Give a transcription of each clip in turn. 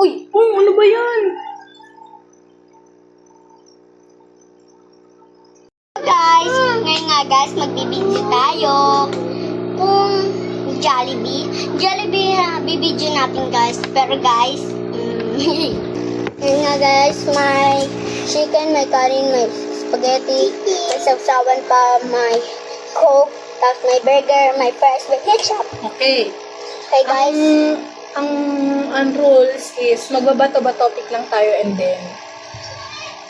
Uy! Uy, ano ba yan? Guys, ngayon nga guys, magbibideo tayo kung Jollibee bibidyo natin guys. Pero guys, ngayon nga guys, may chicken, may kanin, may spaghetti, may sawsawan pa, may coke, tapos may burger, may fries, may ketchup. Okay. Okay guys, Ang rules is magbabato-bato topic lang tayo and then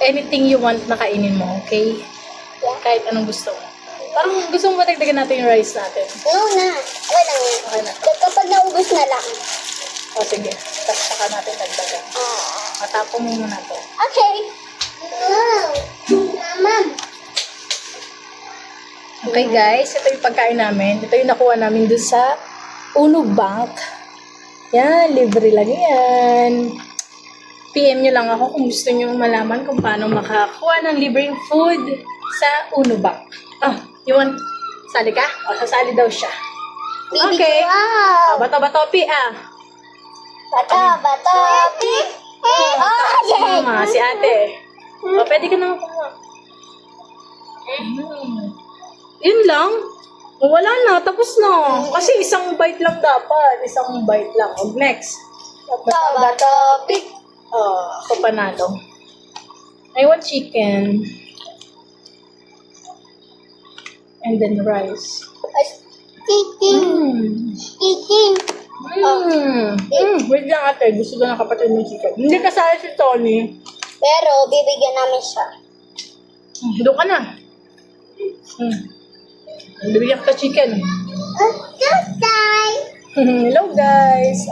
anything you want na kainin mo, okay? Yeah. Kahit anong gusto mo. Parang gusto mo ba dagdagan natin yung rice natin? no na. Okay lang yun. Okay na. Kapag naubos na lang. O sige, tapos saka natin dagdagan. Matapon mo muna to. Okay. Mama. Okay guys, ito yung pagkain namin. Ito yung nakuha namin dun sa Uno Bank. Yan, libre lang yan. PM nyo lang ako kung gusto nyo malaman kung paano makakuha ng libreng food sa Uno Bank. Oh, you want? Sali ka? O, sasali daw siya. Okay. Wow. Bato-bato, pi Bato. Oh, yay. Mama, si ate. O, pwede ka naman kumuha. Yun lang. O, wala na, tapos na. Kasi isang bite lang dapat. Isang bite lang. O, next. Bato. Ako panalo. I want chicken. And then rice. Chicken. Wait lang ate. Gusto ko ng kapatid ng chicken. Hindi kasali si Tony. Pero, bibigyan namin siya. Doon ka na. Bibigyan ka chicken. Hello guys.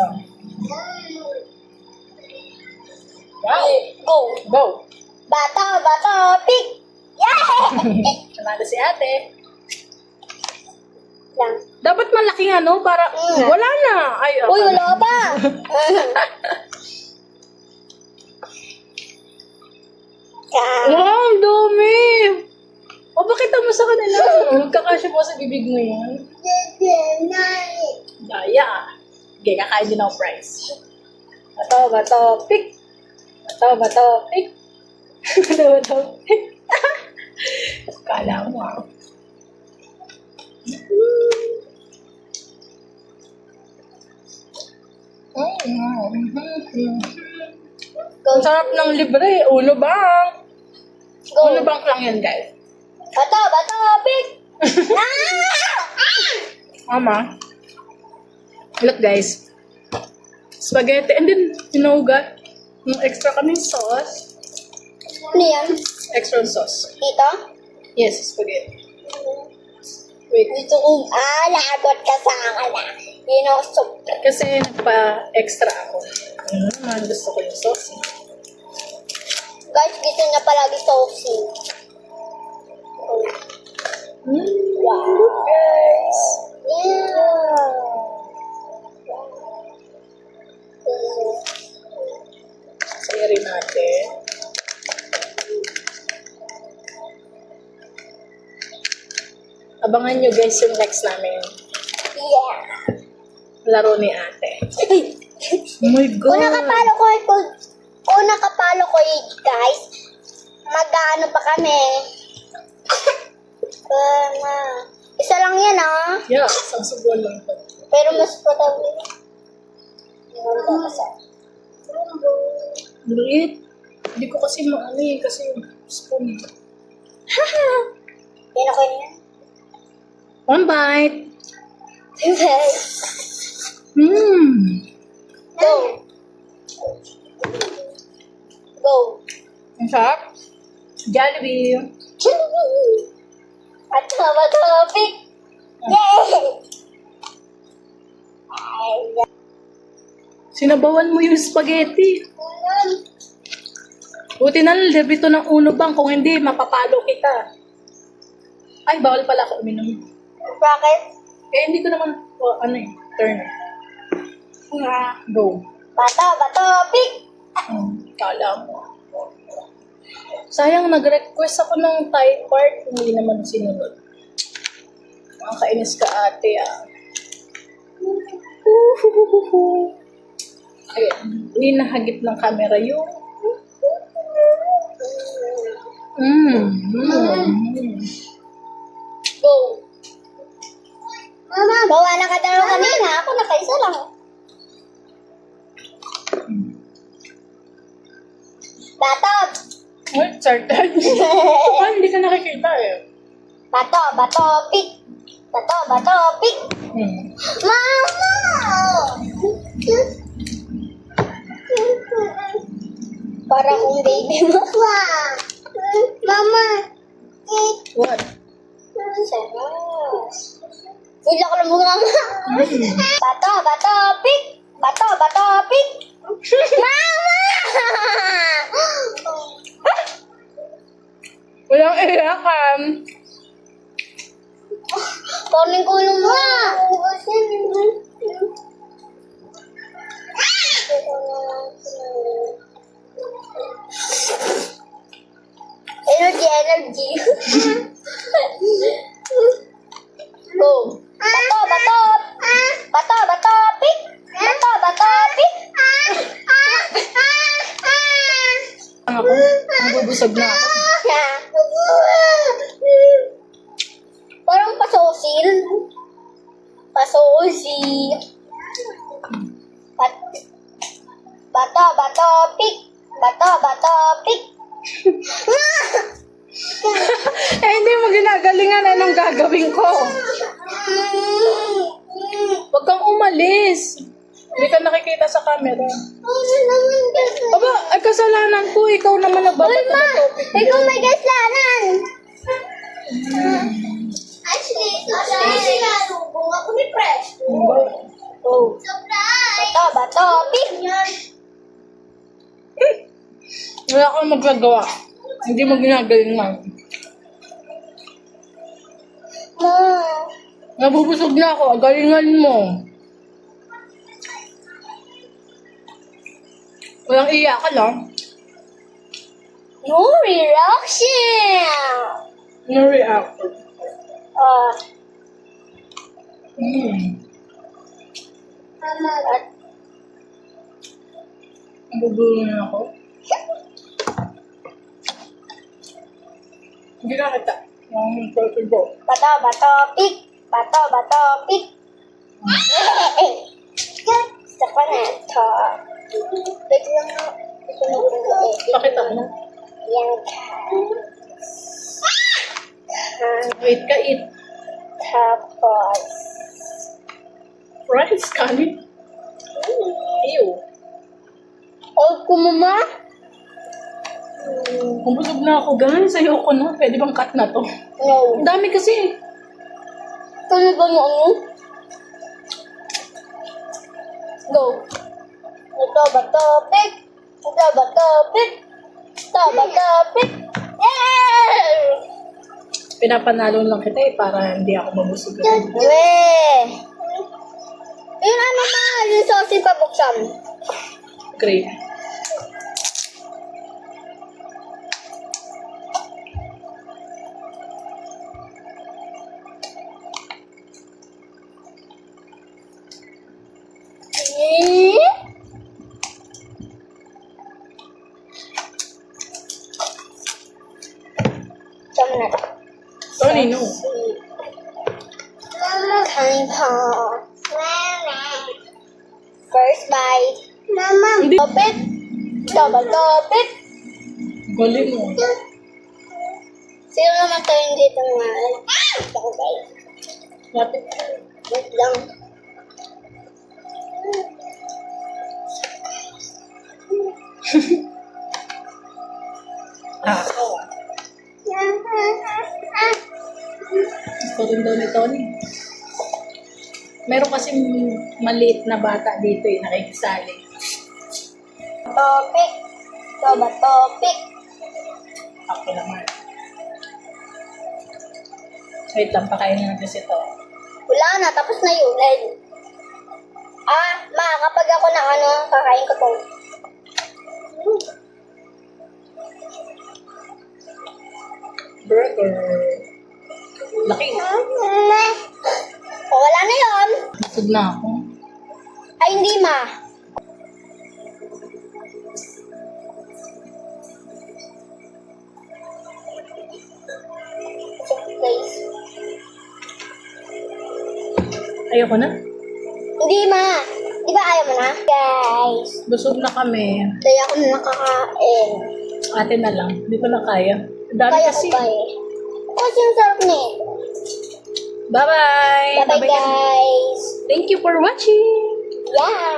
Wow. Go. Bato. Pick. Yay! Kamada si ate. Lang. Dapat malaking ano para wala na. Ay, Uy, wala pa. Wow, ang dami. O, pakita mo sa kanila. Magkakasya po sa bibig mo yan. Daya. Okay, kakain din ako price. Bato, pick. Bato, pick. Bato, pick. Kala mo ah. Ang sarap ng libre. Uno Bank. Uno Bank lang yan, guys. Bato, pick. Mama. Look, guys. Spaghetti. And then, got extra kaming sauce. Ano yan? Extra sauce. Dito? Yes, spaghetti. Wait. Dito kung, lagot ka sa akin na. Yun ang soup. Kasi nagpa-extra ako. Gusto ko yung sauce. Guys, dito na palagi saucy. Wow. Look, guys. Yeah. Saya rin natin. Abangan nyo guys yung next namin. Yeah. Laro ni ate. Oh my God. Una kapalo ko guys. Mag-ano pa kami. Isa lang yan Yeah, isang subuan lang po. Pero mas patawin. Liit. Hindi ko kasi maano eh, kasi spoon. Yan ako yan. One bite. Go. Ang sarap. Jollibee. Bato, pick. Yay! Sinabawan mo yung spaghetti. Buti na lang, debito ng Uno Bank. Kung hindi, mapapalo kita. Ay, bawal pala ako uminom. Bakit? Eh, hindi ko naman, turn. Go. Bato, pick. Kala mo. Sayang, nag-request ako ng Thai part, hindi naman sinunod. Ang kainis ka ate ah. Ayan. Inahagip ng camera yung... Go. Mama. Bawa na ka dalawa kanina. Ako nakaisa lang. Bato. Ay, started. Ay, hindi ka nakikita eh. Bato. Bato. Pick. Bato. Bato. Pick. Mama. Para kung baby mo. Mama. What? Sarap. Wala ka lang mama. Bato. Bato. Pick. Bato. Bato. Pick. Mama. Walang iyakan. Kunin ko yung mo. Energy. Go. Bato, bato. Bato, bato, pick. Bato, bato, pick. Ako, nabubusog na ako. Parang pasosil. Pasosil. Bato, bato, pick. Bato, bato, pick. Eh, hindi mo ginagalingan. Anong gagawin ko? Huwag kang umalis. Hindi ka nakikita sa camera. Aba, ay kasalanan ko. Ikaw naman nagbabato ng topic. Ikaw may kasalanan. Actually, sinalubong ako ni Fresh. Oh. Surprise! Bato, bato, pick! Wala kang magagawa. Hindi mo ginagalingan. Ma. Nabubusog na ako. Galingan mo. Walang iyak ka lang. No reaction! No-react. Mama. Nabubulo na ako. Hindi na kita. Ang pwede ko. Bato, bato, pick! Bato, bato, pick! Gusto ko na ito. Wait lang na. Pakita mo. Yan ka. Wait ka, eat. Tapos. Rice, kanin. Ew. Hold ko, mama. Kumbusog na ako, guys. Ayoko na. Pwede bang cut na to? No. Ang dami kasi. Ano ba mo ano? Go. Ito ba topic? Ito ba topic? Ito ba topic? Yeah! Pinapanalo lang kita eh, para hindi ako mabusog. Weh! Yung ano ma, yung sauce pabuksan. Great. Sama na. Sorry, no. Kain po. First bite. Mama. Hindi. Topit. Double topit. Galing mo. Sino naman tayo dito nga? Ako guys. Lapit. Wait lang. Ah, gusto rin daw ni Tony. Meron kasi maliit na bata dito eh, nakikisali. Topic. Ito ba topic? Ako naman. Wait lang, pakainin natin si to. Wala na, tapos na yun. Ma, kapag ako na ano, kakain ko to. Burger. Laki. O, wala na yun. Busog na ako. Ay, hindi ma. Ayoko na. Hindi ma. Di ba ayaw mo na? Guys, Busog na kami. kaya ako na nakakain. Ate na lang. Hindi ko na kaya. Ang dami Kaya ko kasi. pa eh. Kasi yung sarap niya eh. Bye-bye! Bye-bye guys. Thank you for watching! Yeah.